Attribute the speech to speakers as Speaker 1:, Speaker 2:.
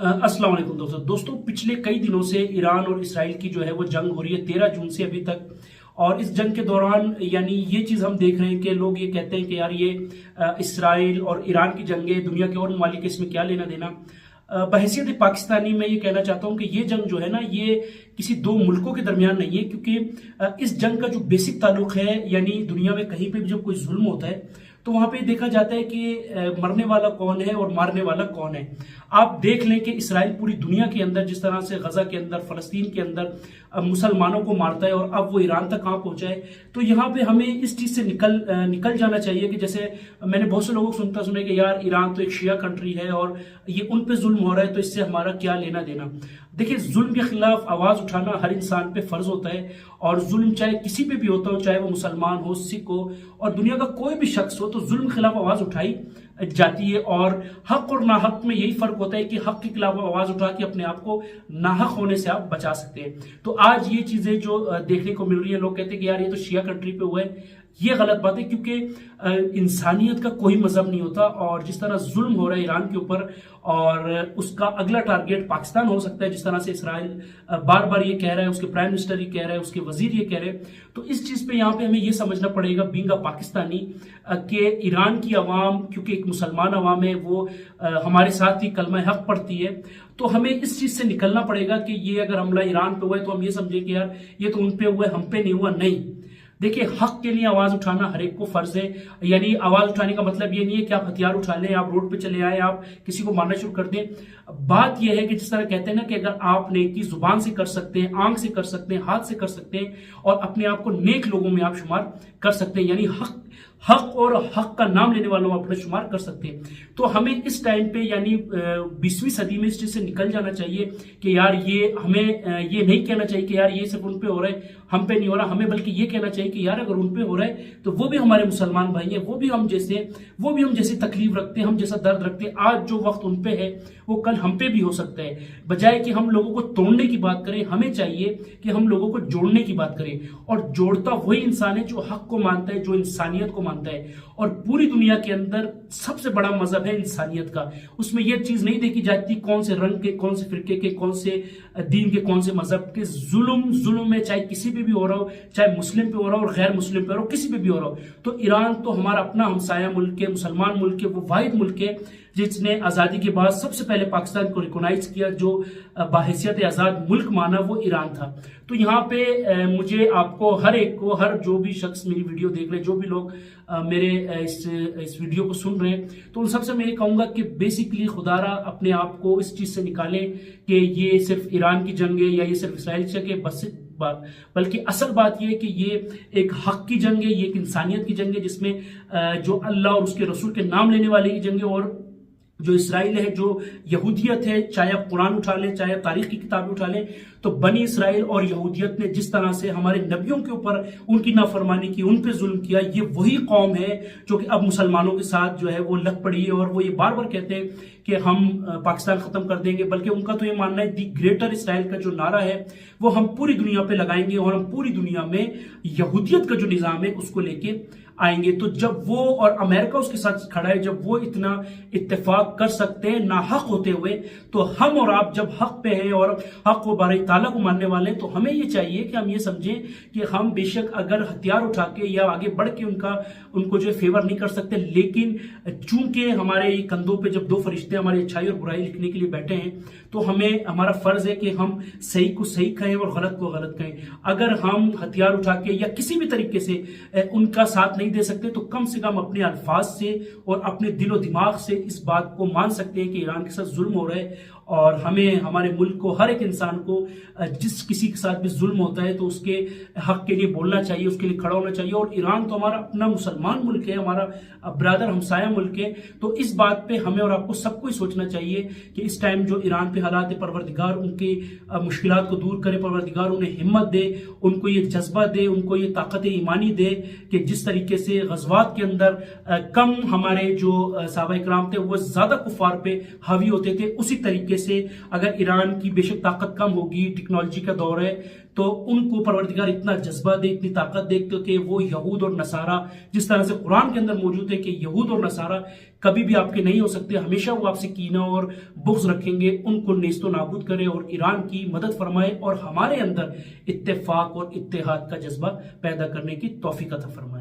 Speaker 1: अस्सलाम वालेकुम दोस्तों पिछले कई दिनों से ईरान और इसराइल की जो है वो जंग हो रही है 13 जून से अभी तक। और इस जंग के दौरान यानी ये चीज़ हम देख रहे हैं कि लोग ये कहते हैं कि यार ये इसराइल और ईरान की जंगें दुनिया के और ममालिक इसमें क्या लेना देना। बहैसियत पाकिस्तानी मैं ये कहना चाहता हूँ कि ये जंग जो है ना ये किसी दो मुल्कों के दरमियान नहीं है, क्योंकि इस जंग का जो बेसिक ताल्लुक है यानी दुनिया में कहीं पे भी जब कोई जुल्म होता है तो वहां पे देखा जाता है कि मरने वाला कौन है और मारने वाला कौन है। आप देख लें कि इसराइल पूरी दुनिया के अंदर जिस तरह से गजा के अंदर फलस्तीन के अंदर मुसलमानों को मारता है और अब वो ईरान तक कहाँ पहुंचा है, तो यहाँ पे हमें इस चीज से निकल जाना चाहिए कि जैसे मैंने बहुत से लोगों को सुने कि यार ईरान तो एक शिया कंट्री है और ये उन पे जुल्म हो रहा है तो इससे हमारा क्या लेना देना। देखिए, जुल्म के खिलाफ आवाज उठाना हर इंसान पे फर्ज होता है और जुल्म चाहे किसी पे भी होता हो, चाहे वो मुसलमान हो, सिख हो और दुनिया का कोई भी शख्स हो, तो जुल्म के खिलाफ आवाज उठाई जाती है। और हक और नाहक में यही फर्क होता है कि हक के खिलाफ आवाज उठा के अपने आप को नाहक होने से आप बचा सकते हैं। तो आज ये चीजें जो देखने को मिल रही है, लोग कहते हैं कि यार ये तो शिया कंट्री पे हुआ है, ये गलत बात है क्योंकि इंसानियत का कोई मजहब नहीं होता। और जिस तरह जुल्म हो रहा है ईरान के ऊपर और उसका अगला टारगेट पाकिस्तान हो सकता है, जिस तरह से इसराइल बार बार ये कह रहा है, उसके प्राइम मिनिस्टर ये कह रहा है, उसके वजीर ये कह रहे हैं, तो इस चीज पे यहाँ पे हमें ये समझना पड़ेगा बीइंग अ पाकिस्तानी कि ईरान की आवाम क्योंकि एक मुसलमान आवाम है, वो हमारे साथ ही कलमा हक पढ़ती है, तो हमें इस चीज से निकलना पड़ेगा कि ये अगर हमला ईरान पे हुआ है तो हम ये समझे कि यार ये तो उन पे हुआ है, हम पे नहीं हुआ। नहीं, देखिए, हक के लिए आवाज उठाना हर एक को फर्ज है। यानी आवाज उठाने का मतलब ये नहीं है कि आप हथियार उठा लें, आप रोड पे चले आए, आप किसी को मारना शुरू कर दें। बात यह है कि जिस तरह कहते हैं ना कि अगर आप नेकी जुबान से कर सकते हैं, आंख से कर सकते हैं, हाथ से कर सकते हैं और अपने आप को नेक लोगों में आप शुमार कर सकते हैं, यानी हक और हक का नाम लेने वालों में अपना शुमार कर सकते हैं। तो हमें इस टाइम पे यानी 20वीं सदी में इस चीज से निकल जाना चाहिए कि यार ये हमें ये नहीं कहना चाहिए कि यार ये सिर्फ उन पे हो रहा है, हम पे नहीं हो रहा। हमें बल्कि ये कहना चाहिए कि यार अगर उन पे हो रहा है तो वो भी हमारे मुसलमान भाई हैं, वो भी हम जैसे तकलीफ रखते हैं, हम जैसा दर्द रखते हैं। आज जो वक्त उन पे है वो कल हम पे भी हो सकता है। बजाय कि हम लोगों को तोड़ने की बात करें, हमें चाहिए कि हम लोगों को जोड़ने की बात करें। और जोड़ता वही इंसान है जो हक को मानता है, जो इंसानियत को मानता है। और पूरी दुनिया के अंदर सबसे बड़ा मजहब है इंसानियत का। उसमें यह चीज नहीं देखी जाती कौन से रंग के, कौन से फिरके के, कौन से दीन के, कौन से मजहब के। जुल्म में चाहे किसी पे भी हो रहा हो, चाहे मुस्लिम पे हो रहा हो और गैर मुस्लिम पे हो रहा हो, किसी पे भी हो रहा हो। तो ईरान तो हमारा अपना हमसाया मुल्क है, मुसलमान मुल्क है, वो वाहिद मुल्क है जिसने आजादी के बाद सबसे पहले पाकिस्तान को रिकॉग्नाइज किया, जो बाहैसियत आजाद मुल्क माना वो ईरान था। तो यहाँ पे मुझे आपको हर एक को, हर जो भी शख्स मेरी वीडियो देख रहे, जो भी लोग मेरे इस वीडियो को सुन रहे हैं, तो उन सबसे मैं ये कहूंगा कि बेसिकली खुदारा अपने आप को इस चीज से निकालें कि ये सिर्फ ईरान की जंग है या ये सिर्फ इसराइल की जंग है, बल्कि असल बात यह है कि ये एक हक की जंग है, ये एक इंसानियत की जंग है जिसमें जो अल्लाह और उसके रसूल के नाम लेने वाले की जंग है। और जो इसराइल है, जो यहूदियत है, चाहे आप कुरान उठा लें, चाहे आप तारीख की किताबें उठा लें, तो बनी इसराइल और यहूदियत ने जिस तरह से हमारे नबियों के ऊपर उनकी नाफरमानी की, उन पे जुल्म किया, ये वही कौम है जो कि अब मुसलमानों के साथ जो है वो लग पड़ी है। और वो ये बार बार कहते हैं कि हम पाकिस्तान खत्म कर देंगे, बल्कि उनका तो ये मानना है दी ग्रेटर इसराइल का जो नारा है वो हम पूरी दुनिया पे लगाएंगे और हम पूरी दुनिया में यहूदियत का जो निजाम है उसको लेके आएंगे। तो जब वो और अमेरिका उसके साथ खड़ा है, जब वो इतना इत्तेफाक कर सकते हैं ना हक होते हुए, तो हम और आप जब हक पे हैं और हक व बारी ताला को मानने वाले हैं, तो हमें ये चाहिए कि हम ये समझें कि हम बेशक अगर हथियार उठा के या आगे बढ़ के उनको जो फेवर नहीं कर सकते, लेकिन चूंकि हमारे कंधों पे जब दो फरिश्ते हमारी अच्छाई और बुराई लिखने के लिए बैठे हैं, तो हमें हमारा फर्ज है कि हम सही को सही कहें और गलत को गलत कहें। अगर हम हथियार उठा के या किसी भी तरीके से उनका साथ नहीं दे सकते, तो कम से कम अपने अल्फाज से और अपने दिलो दिमाग से इस बात को मान सकते हैं कि ईरान के साथ जुल्म हो रहा है। और हमें, हमारे मुल्क को, हर एक इंसान को जिस किसी के साथ भी जुल्म होता है तो उसके हक के लिए बोलना चाहिए, उसके लिए खड़ा होना चाहिए। और ईरान तो हमारा अपना मुसलमान मुल्क है, हमारा ब्रदर हमसाया मुल्क है। तो इस बात पे हमें और आपको सबको ही सोचना चाहिए कि इस टाइम जो ईरान पे हालात है, परवरदिगार उनकी मुश्किलात को दूर करे, परवरदिगार उन्हें हिम्मत दे, उनको ये जज्बा दे, उनको ये ताकत ईमानी दे कि जिस तरीके से गज़वात के अंदर कम हमारे जो सहाबा इकराम थे वो ज्यादा कुफार पे हावी होते थे, उसी तरीके से अगर ईरान की बेशक ताकत कम होगी, टेक्नोलॉजी का दौर है, तो उनको परवरदिगार इतना जज्बा दे, इतनी ताकत दे कि वो यहूद और नसारा, जिस तरह से कुरान के अंदर मौजूद है कि यहूद और नसारा कभी भी आपके नहीं हो सकते, हमेशा वो आपसे कीना और बुग़्ज़ रखेंगे, उनको नेस्तो नाबूद करे और ईरान की मदद फरमाए और हमारे अंदर इत्तेफाक और इत्तेहाद का जज्बा पैदा करने की तौफीक अता फरमाए।